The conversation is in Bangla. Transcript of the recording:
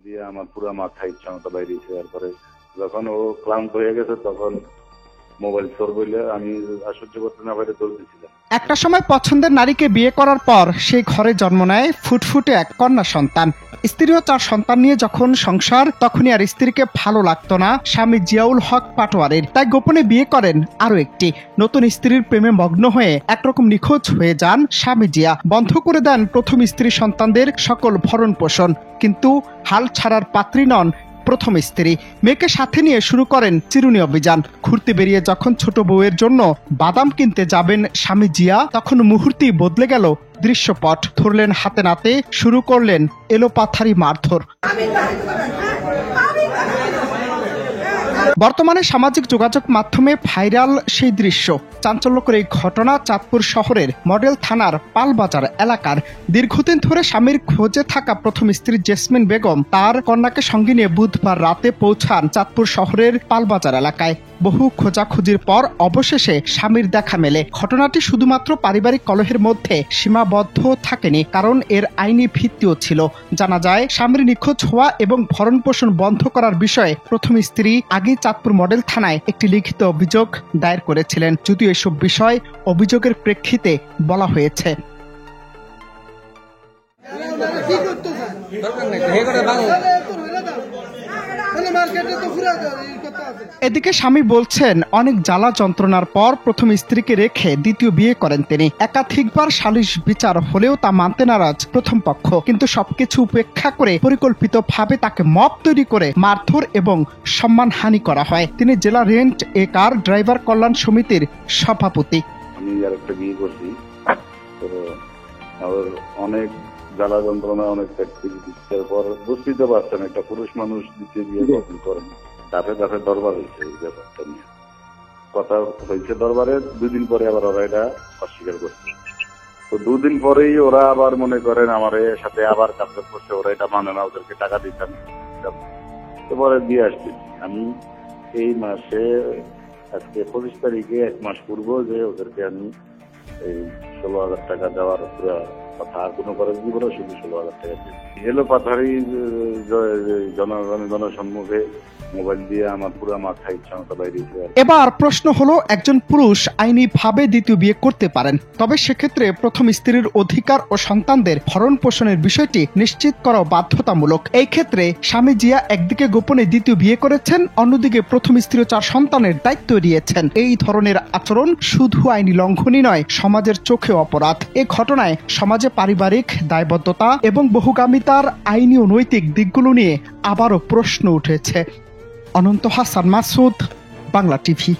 দিয়ে আমার পুরো মাথা ইচ্ছা মতো বাইরে যাওয়ার পরে যখন ও ক্লান্ত হয়ে গেছে তখন মোবাইল চোর বলে আমি আর সহ্য করতে না পারে দৌড় দিয়েছিলাম। একটা সময় পছন্দের নারীকে বিয়ে করার পর সেই ঘরে জন্ম নেয় ফুটফুটে এক কন্যা সন্তান। স্ত্রীও 4 সন্তান নিয়ে যখন সংসার, তখনই আর স্ত্রীকে ভালো লাগতো না স্বামী জিয়াউল হক পাটোয়ারির। তাই গোপনে বিয়ে করেন আরো একটি। নতুন স্ত্রীর প্রেমে মগ্ন হয়ে একরকম নিখোঁজ হয়ে যান স্বামী জিয়া। বন্ধ করে দেন প্রথম স্ত্রী সন্তানদের সকল ভরণ পোষণ। কিন্তু হাল ছাড়ার পাত্রী নন প্রথম স্ত্রী। মেয়েকে সাথে নিয়ে শুরু করেন চিরুনি অভিযান। ঘুরতে বেরিয়ে যখন ছোট বউয়ের জন্য বাদাম কিনতে যাবেন স্বামী জিয়া, তখন মুহূর্তেই বদলে গেল দৃশ্যপট। ধরলেন হাতে নাতে, শুরু করলেন এলোপাথারি মারধর। বর্তমানে সামাজিক যোগাযোগ মাধ্যমে ভাইরাল সেই দৃশ্য। চাঞ্চল্যকর এই ঘটনা চাঁদপুর শহরের মডেল থানার পালবাজার এলাকার। দীর্ঘদিন ধরে স্বামীর খোঁজে থাকা প্রথম স্ত্রী জেসমিন বেগম তার কন্যাকে সঙ্গে নিয়ে বুধবার রাতে পৌঁছান চাঁদপুর শহরের পালবাজার এলাকায়। বহু খোঁজাখুঁজির পর অবশেষে স্বামীর দেখা মেলে। ঘটনাটি শুধুমাত্র পারিবারিক কলহের মধ্যে সীমাবদ্ধ থাকেনি, কারণ এর আইনি ভিত্তিও ছিল। জানা যায়, স্বামীর নিখোঁজ হওয়া এবং ভরণ পোষণ বন্ধ করার বিষয়ে প্রথম স্ত্রী আগেই চাঁদপুর মডেল থানায় একটি লিখিত অভিযোগ দায়ের করেছিলেন। যদিও এসব বিষয় অভিযোগের প্রেক্ষিতে বলা হয়েছে। এদিকে স্বামী বলছেন, অনেক জ্বালা যন্ত্রণার পর প্রথম স্ত্রীকে রেখে দ্বিতীয় বিয়ে করেন তিনি। একাধিকবার সালিশ বিচার হলেও তা মানতে নারাজ প্রথম পক্ষ। কিন্তু সবকিছু উপেক্ষা করে পরিকল্পিতভাবে তাকে মব তৈরি করে মারধর এবং সম্মানহানি করা হয়। তিনি জেলা রেন্ট এ কার ড্রাইভার কল্যাণ সমিতির সভাপতি। আমি আরেকটা বিয়ে করছি, তো অনেক জ্বালা যন্ত্রণা, অনেক চিকিৎসার পর বুঝতে পারছেন একটা পুরুষ মানুষ দ্বিতীয় বিয়ে কখন করেন। ধাপে ধাপে দরবার হয়েছে এই ব্যাপারটা নিয়ে কথা হয়েছে দরবারে। 2 দিন পরে আবার ওরা এটা অস্বীকার করছে। তো 2 দিন পরেই ওরা আবার মনে করেন আমার সাথে আবার কাজ করছে। ওরা এটা মানে না, ওদেরকে টাকা দিতাম। তো পরে দিয়ে আসছি আমি এই মাসে, আজকে 25 তারিখে 1 মাস পূর্ব, যে ওদেরকে আমি এই 16,000 টাকা দেওয়ার পুরো কথা আর কোনো খরচ দিব না, শুধু 16,000 টাকা দিই। এলোপাথারি জনসম্মুখে মোবাইল দিয়ে আমার পুরো মাথা ইচ্ছা মতো বাইরে। এবার প্রশ্ন হলো, একজন পুরুষ আইনিভাবে দ্বিতীয় বিয়ে করতে পারেন, তবে সেক্ষেত্রে প্রথম স্ত্রীর অধিকার ও সন্তানদের ভরণ পোষণের বিষয়টি নিশ্চিত করা বাধ্যতামূলক। এই ক্ষেত্রে স্বামী জিয়া একদিকে গোপনে দ্বিতীয় বিয়ে করেছেন, অন্যদিকে প্রথম স্ত্রী 4 সন্তানের দায়িত্ব দিয়েছেন। এই ধরনের আচরণ শুধু আইনি লঙ্ঘনই নয়, সমাজের চোখে অপরাধ। এই ঘটনায় সমাজে পারিবারিক দায়বদ্ধতা এবং বহুগামিতার আইনি ও নৈতিক দিকগুলো নিয়ে আবারও প্রশ্ন উঠেছে। অনন্ত হাসান মাসুদ, বাংলা টিভি।